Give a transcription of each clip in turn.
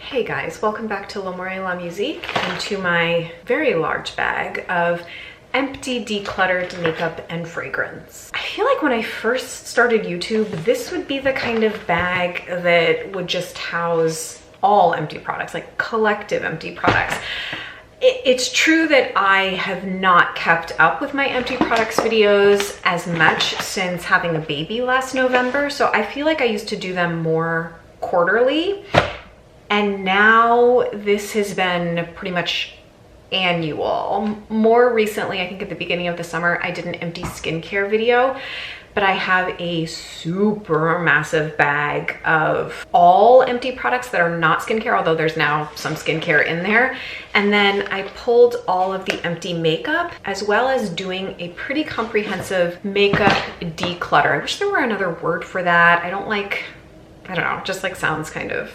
Hey guys, welcome back to L'Amour et La Musique and to my very large bag of empty, decluttered makeup and fragrance. I feel like when I first started YouTube, this would be the kind of bag that would just house all empty products, like collective empty products. It's true that I have not kept up with my empty products videos as much since having a baby last November, so I feel like I used to do them more quarterly. And now this has been pretty much annual. More recently, I think at the beginning of the summer, I did an empty skincare video, but I have a super massive bag of all empty products that are not skincare, although there's now some skincare in there. And then I pulled all of the empty makeup, as well as doing a pretty comprehensive makeup declutter. I wish there were another word for that. I don't know, just like sounds kind of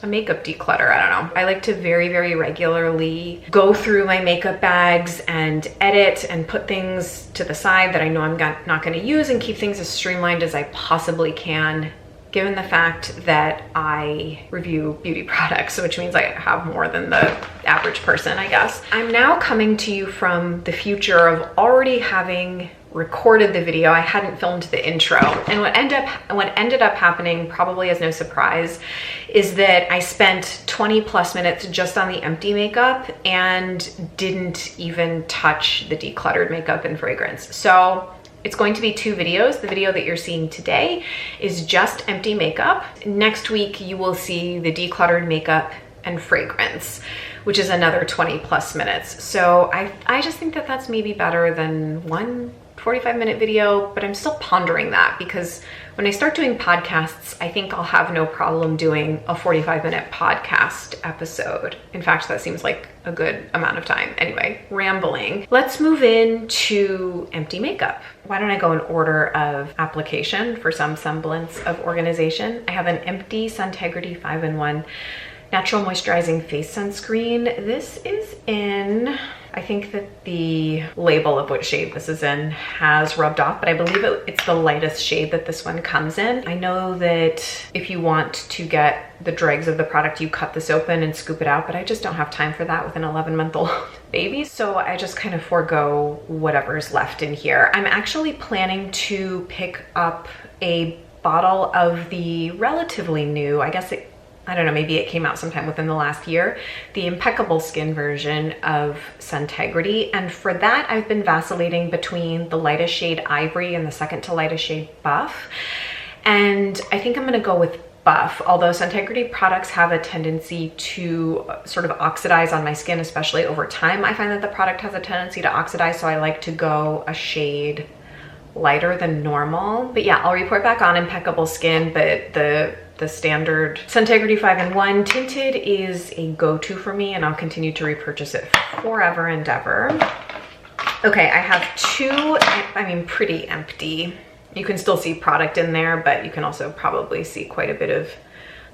a makeup declutter. I don't know. I like to very regularly go through my makeup bags and edit and put things to the side that I know I'm not going to use and keep things as streamlined as I possibly can, given the fact that I review beauty products, which means I have more than the average person, I guess. I'm now coming to you from the future of already having recorded the video. I hadn't filmed the intro, and what ended up happening, probably as no surprise, is that I spent 20 plus minutes just on the empty makeup and didn't even touch the decluttered makeup and fragrance. So it's going to be two videos. The video that you're seeing today is just empty makeup. Next week you will see the decluttered makeup and fragrance, which is another 20 plus minutes. So I just think that that's maybe better than one 45-minute video, but I'm still pondering that, because when I start doing podcasts, I think I'll have no problem doing a 45-minute podcast episode. In fact, that seems like a good amount of time. Anyway, rambling. Let's move into empty makeup. Why don't I go in order of application for some semblance of organization? I have an empty Suntegrity 5-in-1 natural moisturizing face sunscreen. This is in, I think that the label of what shade this is in has rubbed off, but I believe it's the lightest shade that this one comes in. I know that if you want to get the dregs of the product, you cut this open and scoop it out, but I just don't have time for that with an 11-month-old baby. So I just kind of forego whatever's left in here. I'm actually planning to pick up a bottle of the relatively new, I don't know, maybe it came out sometime within the last year, the Impeccable Skin version of Suntegrity. And for that, I've been vacillating between the lightest shade Ivory and the second to lightest shade Buff. And I think I'm gonna go with Buff, although Suntegrity products have a tendency to sort of oxidize on my skin, especially over time. I find that the product has a tendency to oxidize, so I like to go a shade lighter than normal. But yeah, I'll report back on Impeccable Skin, but the standard Suntegrity 5-in-1 tinted is a go-to for me, and I'll continue to repurchase it forever and ever. Okay, I have two, pretty empty. You can still see product in there, but you can also probably see quite a bit of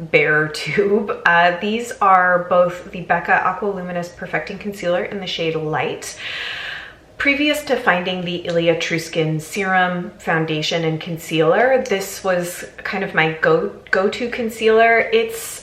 bare tube. These are both the Becca Aqua Luminous Perfecting Concealer in the shade Light. Previous to finding the Ilia True Skin Serum Foundation and Concealer, this was kind of my go-to concealer.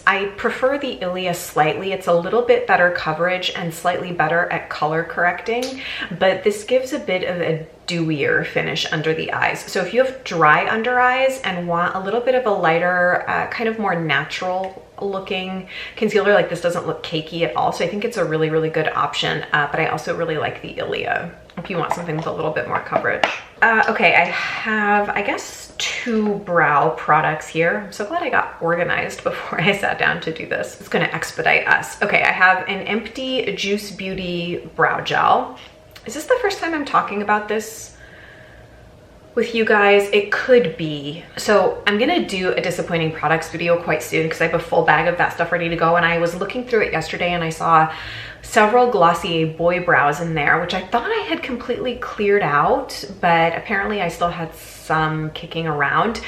I prefer the Ilia slightly. It's a little bit better coverage and slightly better at color correcting, but this gives a bit of a dewier finish under the eyes. So if you have dry under eyes and want a little bit of a lighter, kind of more natural looking concealer, like this doesn't look cakey at all. So I think it's a really good option, but I also really like the Ilia if you want something with a little bit more coverage. Okay, I have, I guess, two brow products here. I'm so glad I got organized before I sat down to do this. It's gonna expedite us. Okay, I have an empty Juice Beauty brow gel. Is this the first time I'm talking about this with you guys? It could be. So I'm gonna do a disappointing products video quite soon because I have a full bag of that stuff ready to go, and I was looking through it yesterday and I saw several Glossier boy brows in there, which I thought I had completely cleared out, but apparently I still had some kicking around.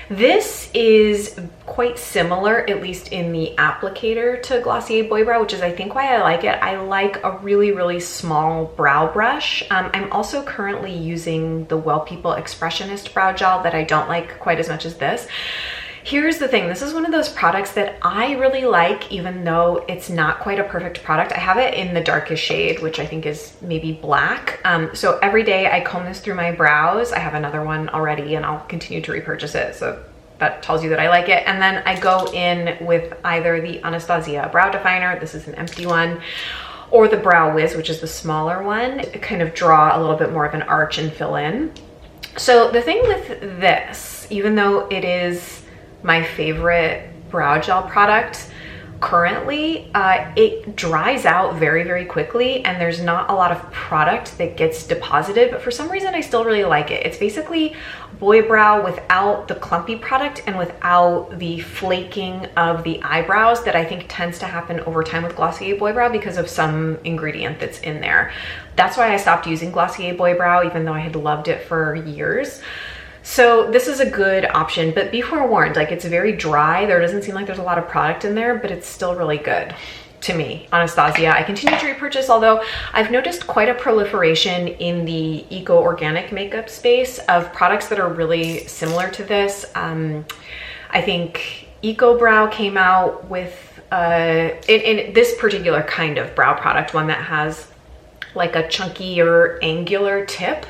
This is quite similar, at least in the applicator, to Glossier Boy Brow, which is I think why I like it. I like a really small brow brush. I'm also currently using the Well People Expressionist brow gel that I don't like quite as much as this. Here's the thing, this is one of those products that I really like, even though it's not quite a perfect product. I have it in the darkest shade, which I think is maybe black. So every day I comb this through my brows. I have another one already and I'll continue to repurchase it. So that tells you that I like it. And then I go in with either the Anastasia brow definer, this is an empty one, or the Brow Wiz, which is the smaller one, to kind of draw a little bit more of an arch and fill in. So the thing with this, even though it is my favorite brow gel product currently, it dries out very, very quickly and there's not a lot of product that gets deposited, but for some reason I still really like it. It's basically boy brow without the clumpy product and without the flaking of the eyebrows that I think tends to happen over time with Glossier Boy Brow because of some ingredient that's in there. That's why I stopped using Glossier Boy Brow, even though I had loved it for years. So this is a good option, but be forewarned, like it's very dry. There doesn't seem like there's a lot of product in there, but it's still really good to me. Anastasia, I continue to repurchase, although I've noticed quite a proliferation in the eco-organic makeup space of products that are really similar to this. I think Eco Brow came out with, in this particular kind of brow product, one that has like a chunkier angular tip.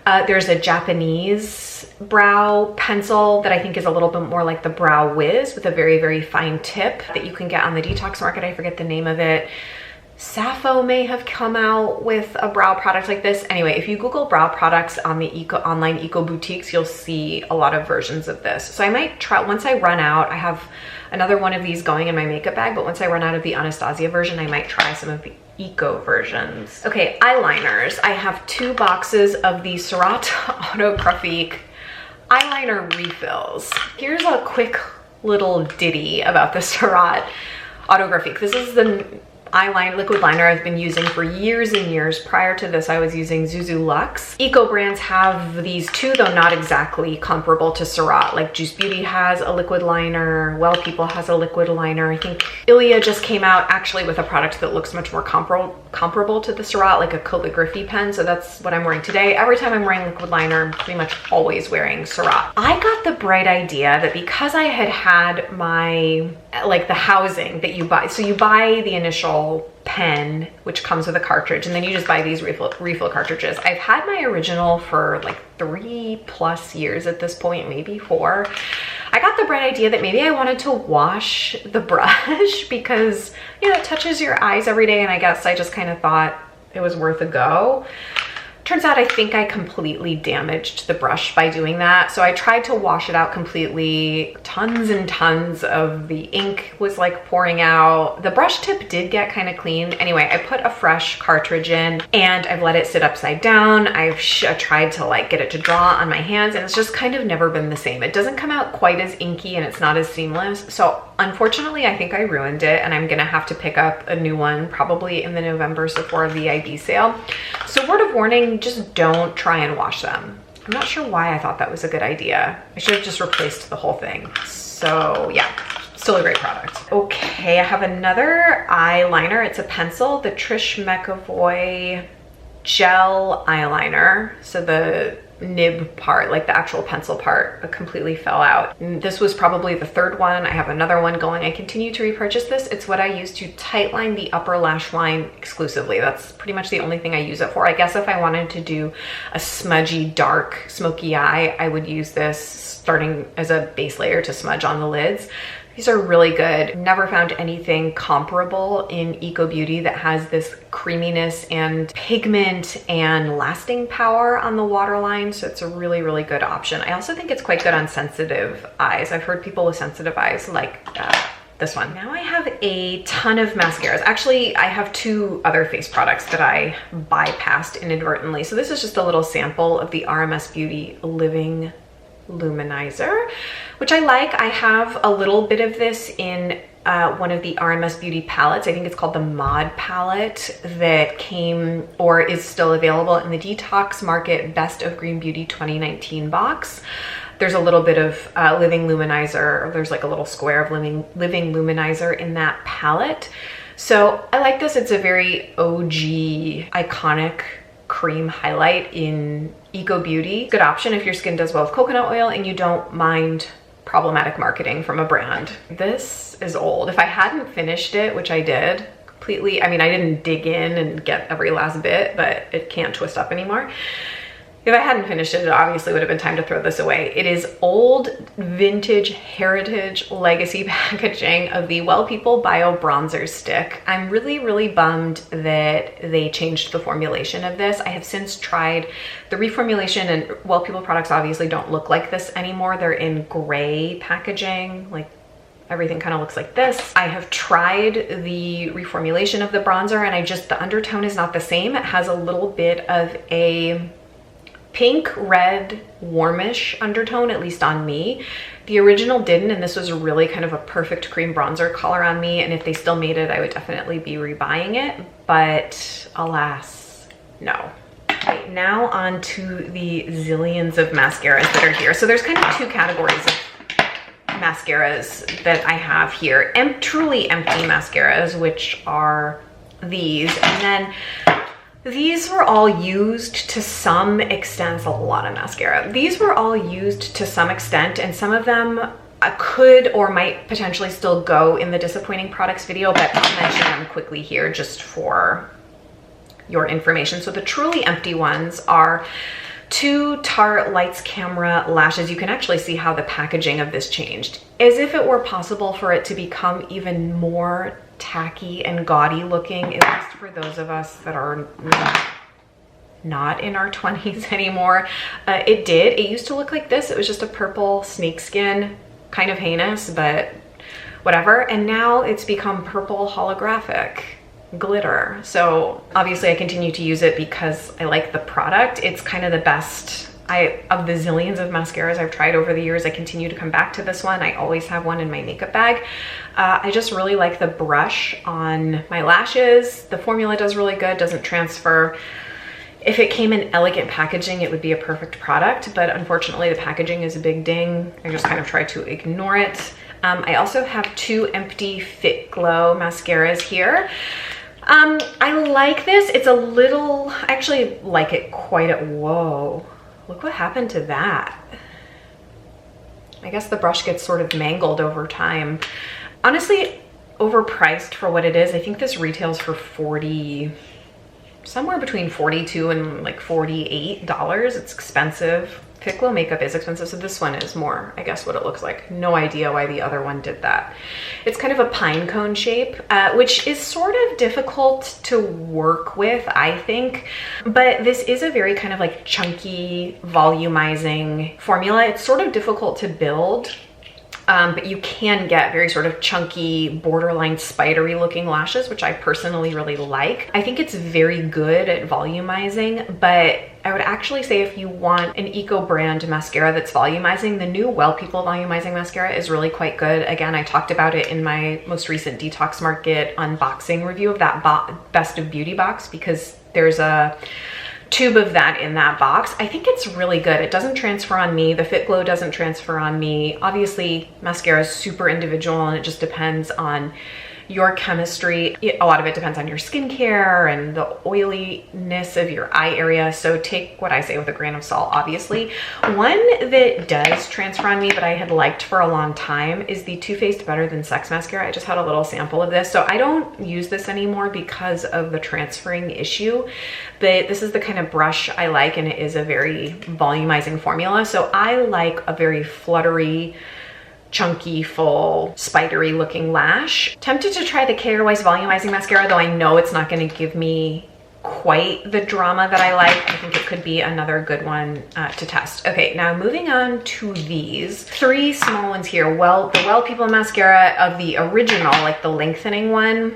There's a Japanese brow pencil that I think is a little bit more like the Brow Wiz with a very, very fine tip that you can get on the detox market. I forget the name of it. Sappho may have come out with a brow product like this. Anyway, if you Google brow products on the online eco boutiques, you'll see a lot of versions of this. So I might try, once I run out, I have another one of these going in my makeup bag, but once I run out of the Anastasia version, I might try some of the eco versions. Okay, eyeliners. I have 2 boxes of the Surratt Autographique eyeliner refills. Here's a quick little ditty about the Surratt Autographique. This is the liquid liner I've been using for years and years. Prior to this, I was using Zuzu Luxe. Eco brands have these too, though not exactly comparable to Surratt. Like Juice Beauty has a liquid liner, Well People has a liquid liner. I think Ilia just came out actually with a product that looks much more comparable to the Surratt, like a calligraphy pen. So that's what I'm wearing today. Every time I'm wearing liquid liner, I'm pretty much always wearing Surratt. I got the bright idea that because I had my, like the housing that you buy, so you buy the initial pen, which comes with a cartridge, and then you just buy these refill cartridges. I've had my original for like 3+ years at this point, maybe 4. I got the bright idea that maybe I wanted to wash the brush because, you know, it touches your eyes every day, and I guess I just kind of thought it was worth a go. Turns out I think I completely damaged the brush by doing that. So I tried to wash it out completely. Tons and tons of the ink was like pouring out. The brush tip did get kind of clean. Anyway, I put a fresh cartridge in and I've let it sit upside down. I've tried to like get it to draw on my hands, and it's just kind of never been the same. It doesn't come out quite as inky and it's not as seamless. So unfortunately, I think I ruined it, and I'm gonna have to pick up a new one probably in the November Sephora VIB sale. So word of warning, just don't try and wash them. I'm not sure why I thought that was a good idea. I should have just replaced the whole thing. So yeah, still a great product. Okay, I have another eyeliner. It's a pencil, the Trish McAvoy gel eyeliner. So the nib part, like the actual pencil part, completely fell out. This was probably the 3rd one. I have another one going. I continue to repurchase this. It's what I use to tightline the upper lash line exclusively. That's pretty much the only thing I use it for. I guess if I wanted to do a smudgy, dark, smoky eye, I would use this starting as a base layer to smudge on the lids. These are really good. Never found anything comparable in Eco Beauty that has this creaminess and pigment and lasting power on the waterline. So it's a really, really good option. I also think it's quite good on sensitive eyes. I've heard people with sensitive eyes like this one. Now I have a ton of mascaras. Actually, I have 2 other face products that I bypassed inadvertently. So this is just a little sample of the RMS Beauty Living Luminizer, which I like. I have a little bit of this in one of the RMS Beauty palettes. I think it's called the Mod palette, that came or is still available in the Detox Market Best of Green Beauty 2019 box. There's a little bit of Living Luminizer, or there's like a little square of Living Luminizer in that palette. So I like this. It's a very OG, iconic cream highlight in Eco Beauty. Good option if your skin does well with coconut oil and you don't mind problematic marketing from a brand. This is old. If I hadn't finished it, which I did completely, I mean, I didn't dig in and get every last bit, but it can't twist up anymore. If I hadn't finished it, it obviously would have been time to throw this away. It is old, vintage, heritage, legacy packaging of the Well People Bio Bronzer Stick. I'm really, really bummed that they changed the formulation of this. I have since tried the reformulation, and Well People products obviously don't look like this anymore. They're in gray packaging, like everything kind of looks like this. I have tried the reformulation of the bronzer, and the undertone is not the same. It has a little bit of a pink, red, warmish undertone, at least on me. The original didn't, and this was really kind of a perfect cream bronzer color on me, and if they still made it, I would definitely be rebuying it, but alas, no. Okay, now on to the zillions of mascaras that are here. So there's kind of two categories of mascaras that I have here. Truly empty mascaras, which are these, and then these were all used to some extent. It's a lot of mascara. These were all used to some extent, and some of them could or might potentially still go in the disappointing products video, but I'll mention them quickly here just for your information. So the truly empty ones are two Tarte Lights Camera lashes. You can actually see how the packaging of this changed, as if it were possible for it to become even more tacky and gaudy looking, at least for those of us that are not in our 20s anymore. It did. It used to look like this. It was just a purple snakeskin, kind of heinous, but whatever. And now it's become purple holographic glitter. So obviously I continue to use it because I like the product. It's kind of the best. Of the zillions of mascaras I've tried over the years, I continue to come back to this one. I always have one in my makeup bag. I just really like the brush on my lashes. The formula does really good, doesn't transfer. If it came in elegant packaging, it would be a perfect product, but unfortunately the packaging is a big ding. I just kind of try to ignore it. I also have two empty Fit Glow mascaras here. I like this. It's a little, I actually like it quite a, whoa. Look what happened to that. I guess the brush gets sort of mangled over time. Honestly, overpriced for what it is. I think this retails for somewhere between $42 and like $48. It's expensive. Fit Glow makeup is expensive, so this one is more, I guess, what it looks like. No idea why the other one did that. It's kind of a pine cone shape, which is sort of difficult to work with, I think. But this is a very kind of like chunky, volumizing formula. It's sort of difficult to build. But you can get very sort of chunky, borderline spidery looking lashes, which I personally really like. I think it's very good at volumizing, but I would actually say if you want an eco brand mascara that's volumizing, the new Well People Volumizing Mascara is really quite good. Again, I talked about it in my most recent Detox Market unboxing review of that Best of Beauty box, because there's a tube of that in that box. I think it's really good. It doesn't transfer on me. The Fit Glow doesn't transfer on me. Obviously, mascara is super individual and it just depends on your chemistry. A lot of it depends on your skincare and the oiliness of your eye area. So take what I say with a grain of salt, obviously. One that does transfer on me, but I had liked for a long time, is the Too Faced Better Than Sex mascara. I just had a little sample of this. So I don't use this anymore because of the transferring issue, but this is the kind of brush I like, and it is a very volumizing formula. So I like a very fluttery, chunky, full, spidery looking lash. Tempted to try the Care Wise Volumizing Mascara, though I know it's not going to give me quite the drama that I like. I think it could be another good one to test. Okay, now moving on to these three small ones here. Well, the Well People mascara of the original, like the lengthening one.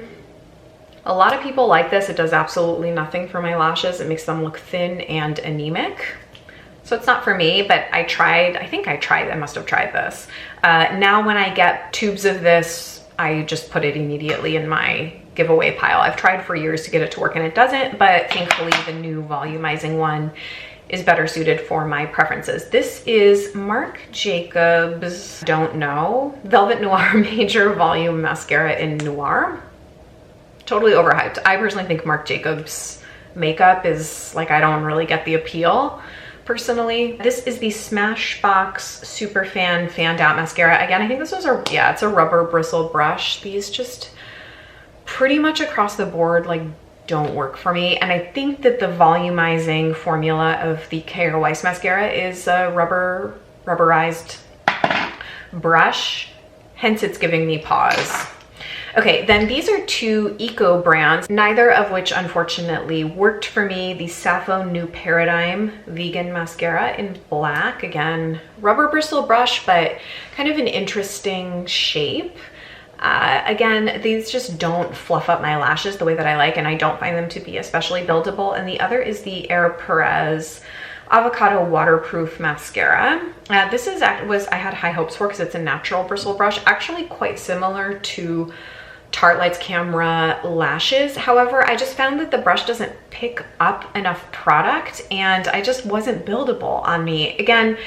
A lot of people like this. It does absolutely nothing for my lashes. It makes them look thin and anemic. So it's not for me, but I must have tried this. Now when I get tubes of this, I just put it immediately in my giveaway pile. I've tried for years to get it to work and it doesn't, but thankfully the new volumizing one is better suited for my preferences. This is Marc Jacobs, don't know, Velvet Noir Major Volume Mascara in Noir. Totally overhyped. I personally think Marc Jacobs makeup is like, I don't really get the appeal. personally. This is the Smashbox Superfan Fanned Out Mascara. Again, I think this was yeah, it's a rubber bristle brush. These just pretty much across the board like don't work for me. And I think that the volumizing formula of the K.R. Weiss mascara is a rubberized brush. Hence it's giving me pause. Okay, then these are two eco brands, neither of which unfortunately worked for me. The Sappho New Paradigm Vegan Mascara in black. Again, rubber bristle brush, but kind of an interesting shape. Again, these just don't fluff up my lashes the way that I like, and I don't find them to be especially buildable. And the other is the Air Perez Avocado Waterproof Mascara. This is I had high hopes for because it's a natural bristle brush, actually quite similar to Tarte Lights Camera lashes. However, I just found that the brush doesn't pick up enough product and I just wasn't buildable on me. Again,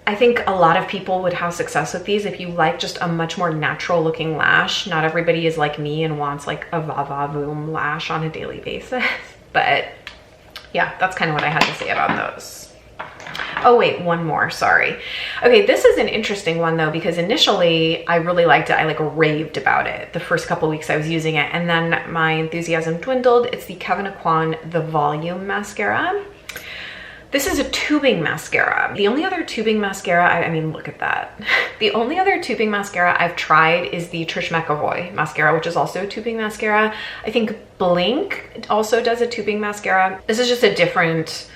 I think a lot of people would have success with these if you like just a much more natural looking lash. Not everybody is like me and wants like a va-va-voom lash on a daily basis. But yeah, that's kind of what I had to say about those. Oh wait, one more, sorry. Okay, this is an interesting one though, because initially I really liked it. I like raved about it the first couple weeks I was using it, and then my enthusiasm dwindled. It's the Kevyn Aucoin The Volume Mascara. This is a tubing mascara. The only other tubing mascara, I mean, look at that. The only other tubing mascara I've tried is the Trish McEvoy mascara, which is also a tubing mascara. I think Blink also does a tubing mascara. This is just a different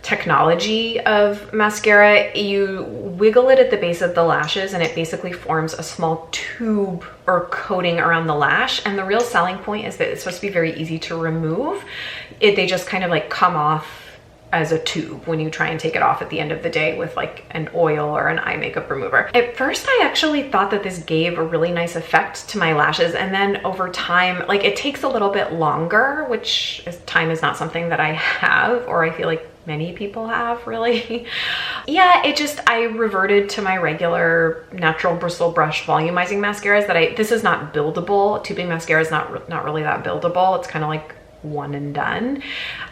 technology of mascara. You wiggle it at the base of the lashes and it basically forms a small tube or coating around the lash. And the real selling point is that it's supposed to be very easy to remove. They just kind of like come off as a tube when you try and take it off at the end of the day with like an oil or an eye makeup remover. At first, I actually thought that this gave a really nice effect to my lashes. And then over time, like it takes a little bit longer, which time is not something that I have, or I feel like many people have really. Yeah, I reverted to my regular natural bristle brush volumizing mascaras this is not buildable. Tubing mascara is not really that buildable. It's kind of like one and done.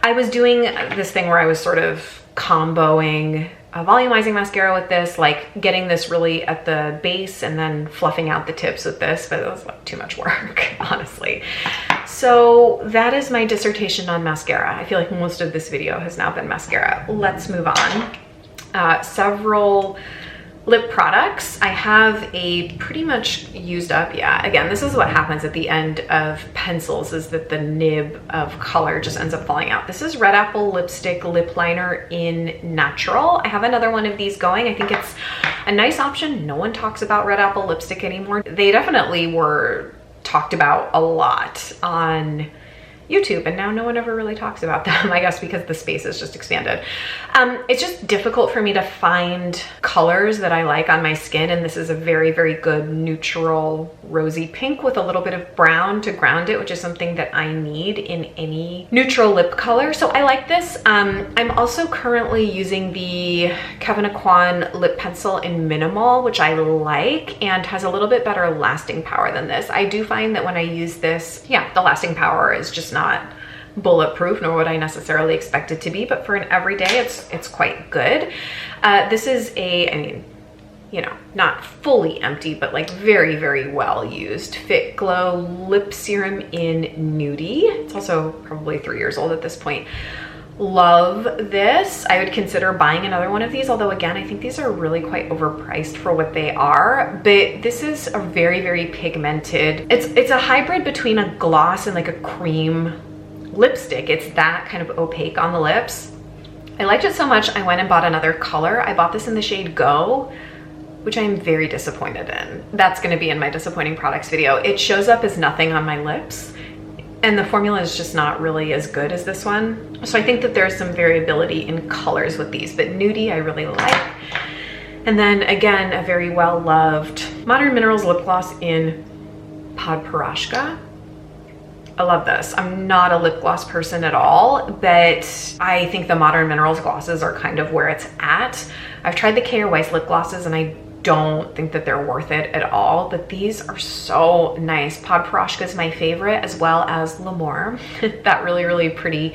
I was doing this thing where I was sort of comboing a volumizing mascara with this, like getting this really at the base and then fluffing out the tips with this, but it was like too much work, honestly. So that is my dissertation on mascara. I feel like most of this video has now been mascara. Let's move on. Several lip products. I have a pretty much used up, yeah, again, this is what happens at the end of pencils, is that the nib of color just ends up falling out. This is Red Apple Lipstick Lip Liner in Natural. I have another one of these going. I think it's a nice option. No one talks about Red Apple lipstick anymore. They definitely were talked about a lot on YouTube, and now no one ever really talks about them, I guess because the space has just expanded. It's just difficult for me to find colors that I like on my skin, and this is a very, very good neutral rosy pink with a little bit of brown to ground it, which is something that I need in any neutral lip color. So I like this. I'm also currently using the Kevyn Aucoin lip pencil in Minimal, which I like and has a little bit better lasting power than this. I do find that when I use this, yeah, the lasting power is just not bulletproof, nor would I necessarily expect it to be, but for an everyday, it's quite good. This is I mean, you know, not fully empty, but like very, very well used Fit Glow lip serum in Nudie. It's also probably 3 years old at this point. Love this. I would consider buying another one of these, although again, I think these are really quite overpriced for what they are. But this is a very, very pigmented, it's a hybrid between a gloss and like a cream lipstick. It's that kind of opaque on the lips. I liked it so much I went and bought another color. I bought this in the shade Go, which I'm very disappointed in. That's going to be in my disappointing products video. It shows up as nothing on my lips, and the formula is just not really as good as this one. So I think that there's some variability in colors with these, but Nudie I really like. And then again, a very well-loved Modern Minerals lip gloss in Podporashka. I love this. I'm not a lip gloss person at all, but I think the Modern Minerals glosses are kind of where it's at. I've tried the K.R. Weiss lip glosses and I don't think that they're worth it at all, but these are so nice. Podporozhka is my favorite, as well as LAMOUR. That really, really pretty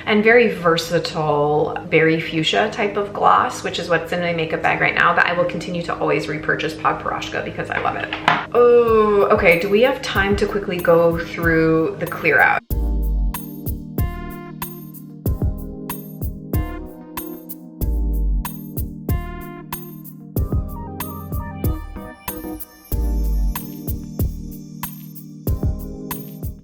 and very versatile berry fuchsia type of gloss, which is what's in my makeup bag right now, but I will continue to always repurchase Podporozhka because I love it. Oh, okay, do we have time to quickly go through the clear out?